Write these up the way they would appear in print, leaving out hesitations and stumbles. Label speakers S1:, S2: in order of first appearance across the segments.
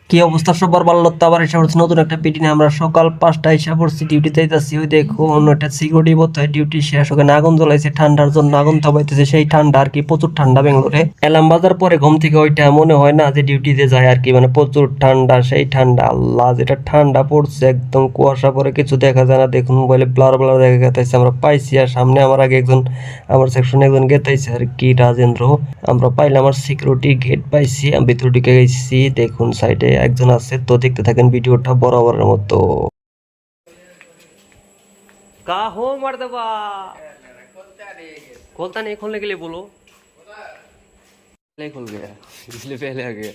S1: কি অবস্থা সবার ভালো তো আবার এসে পড়ছে নতুন একটা পিটি নিয়ে। আমরা সকাল 5টায় এসে পড়ছি, ডিউটি যাইতাছি। ওই দেখুন ওটা সিকিউরিটি বোধ হয় ডিউটি শেষ, ওখানে আগুন জ্বলাইছে ঠান্ডার জন্য, আগুন থামাইতেছে। সেই ঠান্ডা আর কি, প্রচুর ঠান্ডা বেঙ্গলোরে। এলাম বাজার পরে ঘুম থেকে ওইটা মনে হয় না যে ডিউটিতে যায় আর কি, মানে প্রচুর ঠান্ডা। সেই ঠান্ডা আল্লাহ, যেটা ঠান্ডা পড়ছে একদম কুয়াশা পরে কিছু দেখা যায় না। দেখুন মোবাইলে ব্লার ব্লার দেখা গেছে। আমরা পাইছি আর সামনে আমার আগে একজন, আমার সেকশনে একজন গেতাইছে আর কি, রাজেন্দ্র। আমরা পাইলাম, আমার সিকিউরিটি গেট পাইছি, আমি ভিতরে ঢুকে গেছি। দেখুন সাইডে একজন আছে, তো দেখতে থাকেন ভিডিওটা বরাবরের মতো। কাহো মার দেবা, खोलता नहीं, खोलने के लिए बोलो। नहीं खुल गया इसलिए पहले आ गया।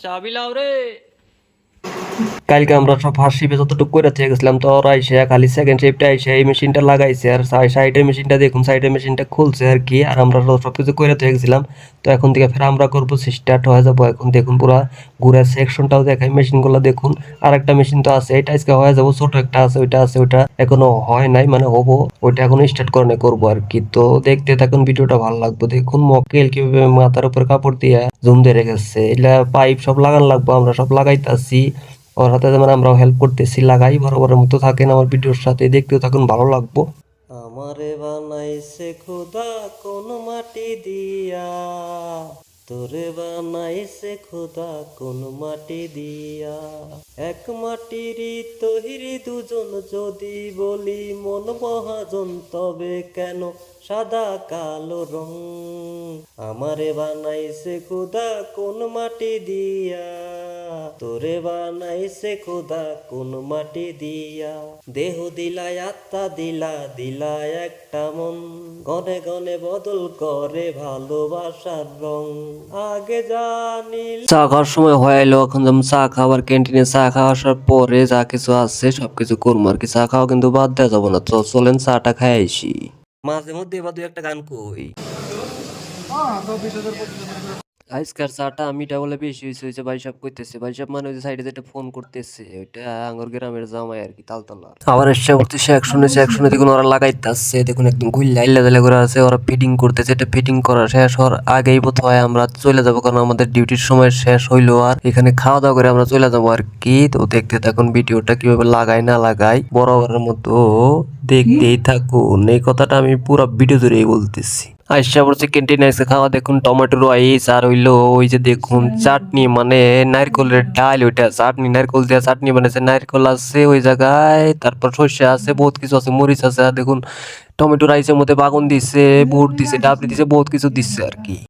S1: चाबी लाओ रे। কালকে আমরা সব ফার্স্ট শিপে যতটুকু করে থেকে গেছিলাম, তো ওরা এসে খালি সেকেন্ড শিফটে এসে এই মেশিনটা লাগাইছে। আর সাইডের মেশিনটা দেখুন, সাইডের মেশিনটা খুলছে আর কি। আর আমরা সব কিছু করে থেকে গেছিলাম, তো এখন থেকে ফের আমরা করবো, স্টার্ট হয়ে যাবো এখন। দেখুন পুরা ঘুরে সেকশনটাও দেখাই, মেশিনগুলো দেখুন। আর একটা মেশিন তো আছে, এটা আজকে হয়ে যাবো। ছোট একটা আছে, ওইটা এখনো হয় নাই, মানে হবো। ওইটা এখন স্টার্ট করে করবো আর কি। তো দেখতে থাকুন, ভিডিওটা ভালো লাগবে। দেখুন মক্কেল কিভাবে মাথার উপর কাপড় দিয়ে জুম দিয়ে রেখেছে। এগুলা পাইপ সব লাগান লাগবো, আমরা সব লাগাইতেছি ওর হাতে, যেমন আমরাও হেল্প করতেছি। লাগাই বরাবরের মতো থাকেন আমার ভিডিওর সাথে, দেখতেও থাকুন, ভালো লাগবো। আমারে বানাইছে খোদা কোন মাটি দিয়া, তোরে বানাইছে খোদা কোন মাটি দিয়া। এক মাটিরই তৈরি দুজন, যদি বলি মন মহাজন, তবে কেন সাদা কালো রং। আমারে বানাইছে খোদা কোন মাটি দিয়া, তোরে বানাইছে খোদা কোন মাটি দিয়া। দেহ দিলায় আত্মা দিলা, দিলা একটা মন, গনে গনে বদল করে ভালোবাসার রং। আগে জানি চা খাওয়ার সময় হয়ে এলো, এখন যেমন চা খাওয়ার ক্যান্টিনে চা খাওয়া আসার পরে যা কিছু আছে সবকিছু করবো আর কি। চা খাওয়া কিন্তু বাদ দেওয়া যাবো না, তো চলেন চাটা খাই আসি। মাঝে মধ্যে এবার দুই একটা গান কই। আজকার চাটা আমিটা বলে বেশি হয়েছে ভাই সাহেব কইতেছে। ভাই সাহেব মানে ওই সাইডে যেটা ফোন করতেছে, ওইটা আঙ্গুর গ্রামের জামাই আর কি, তালতলার। আবার এসে করতেছে একশনে দেখুন ওরা লাগাইতেছে। দেখুন একদম গুল্লা ইল্লা করে আছে, ওরা ফিটিং করতেছে। এটা ফিটিং করা শেষ হওয়ার আগেই বোধ হয় আমরা চলে যাবো, কারণ আমাদের ডিউটির সময় শেষ হইলো। আর এখানে খাওয়া দাওয়া করে আমরা চলে যাবো আর কি। তো দেখতে থাকুন ভিডিওটা কিভাবে লাগাই না লাগাই, বরাবরের মতো দেখতেই থাকুন। এই কথাটা আমি পুরো ভিডিও ধরেই বলতেছি। আইসা পড়ছে ক্যান্টিনে এসে খাওয়া। দেখুন টমেটো রাইস, আর হইলো ওই যে দেখুন চাটনি, মানে নারকেলের ডাল, ওইটা চাটনি, নারকেল দেওয়া চাটনি বানাইছে। নারকেল আছে ওই জায়গায়, তারপর সর্ষে আছে, বহুত কিছু আছে, মরিচ আছে। আর দেখুন টমেটো রাইসের মধ্যে বাগুন দিছে, বুট দিছে, ডাবলি দিছে, বহুত কিছু দিচ্ছে আর কি।